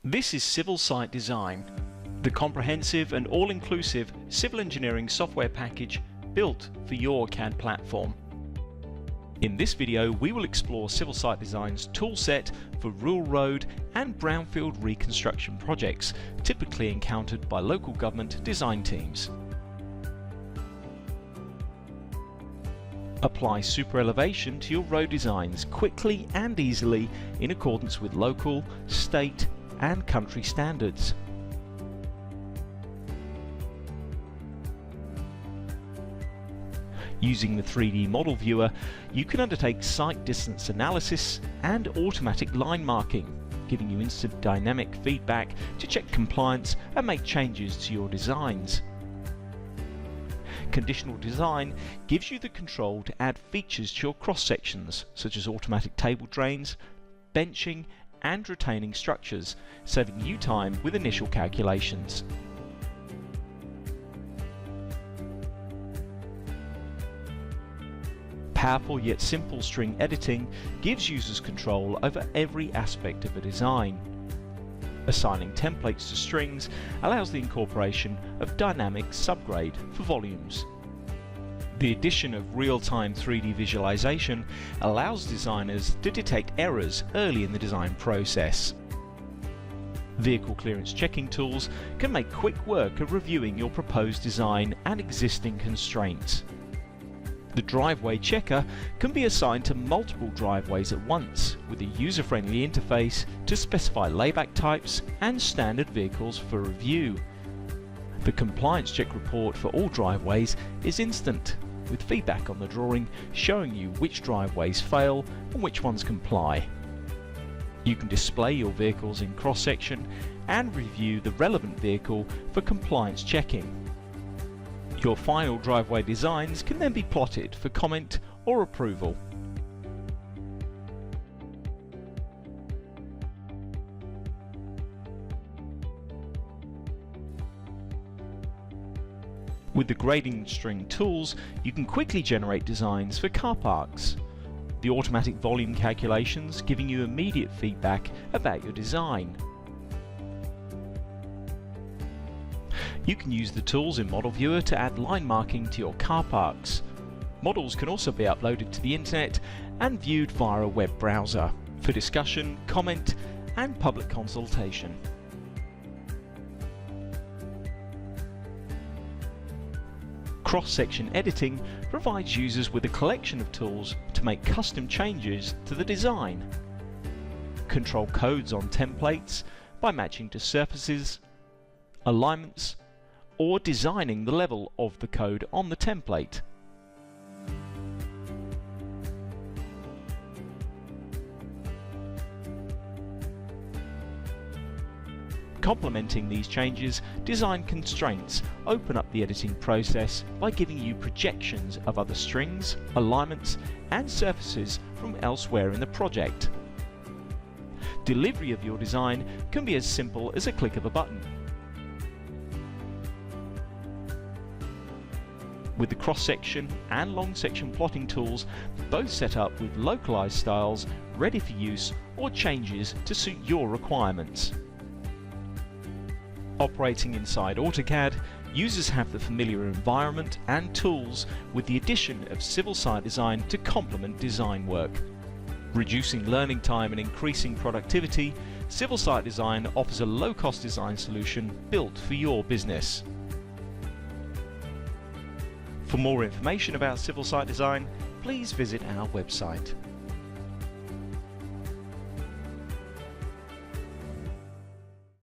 This is Civil Site Design, the comprehensive and all-inclusive civil engineering software package built for your CAD platform. In this video, we will explore Civil Site Design's toolset for rural road and brownfield reconstruction projects typically encountered by local government design teams. Apply super elevation to your road designs quickly and easily in accordance with local, state and country standards. Using the 3D model viewer, you can undertake site distance analysis and automatic line marking, giving you instant dynamic feedback to check compliance and make changes to your designs. Conditional design gives you the control to add features to your cross-sections, such as automatic table drains, benching and retaining structures, saving you time with initial calculations. Powerful yet simple string editing gives users control over every aspect of a design. Assigning templates to strings allows the incorporation of dynamic subgrade for volumes. The addition of real-time 3D visualization allows designers to detect errors early in the design process. Vehicle clearance checking tools can make quick work of reviewing your proposed design and existing constraints. The driveway checker can be assigned to multiple driveways at once with a user-friendly interface to specify layback types and standard vehicles for review. The compliance check report for all driveways is instant, with feedback on the drawing showing you which driveways fail and which ones comply. You can display your vehicles in cross-section and review the relevant vehicle for compliance checking. Your final driveway designs can then be plotted for comment or approval. With the grading string tools, you can quickly generate designs for car parks. The automatic volume calculations giving you immediate feedback about your design. You can use the tools in Model Viewer to add line marking to your car parks. Models can also be uploaded to the internet and viewed via a web browser for discussion, comment and public consultation. Cross-section editing provides users with a collection of tools to make custom changes to the design. Control codes on templates by matching to surfaces, alignments, or designing the level of the code on the template. Complementing these changes, design constraints open up the editing process by giving you projections of other strings, alignments and surfaces from elsewhere in the project. Delivery of your design can be as simple as a click of a button. With the cross-section and long-section plotting tools both set up with localized styles ready for use or changes to suit your requirements. Operating inside AutoCAD, users have the familiar environment and tools with the addition of Civil Site Design to complement design work. Reducing learning time and increasing productivity, Civil Site Design offers a low-cost design solution built for your business. For more information about Civil Site Design, please visit our website.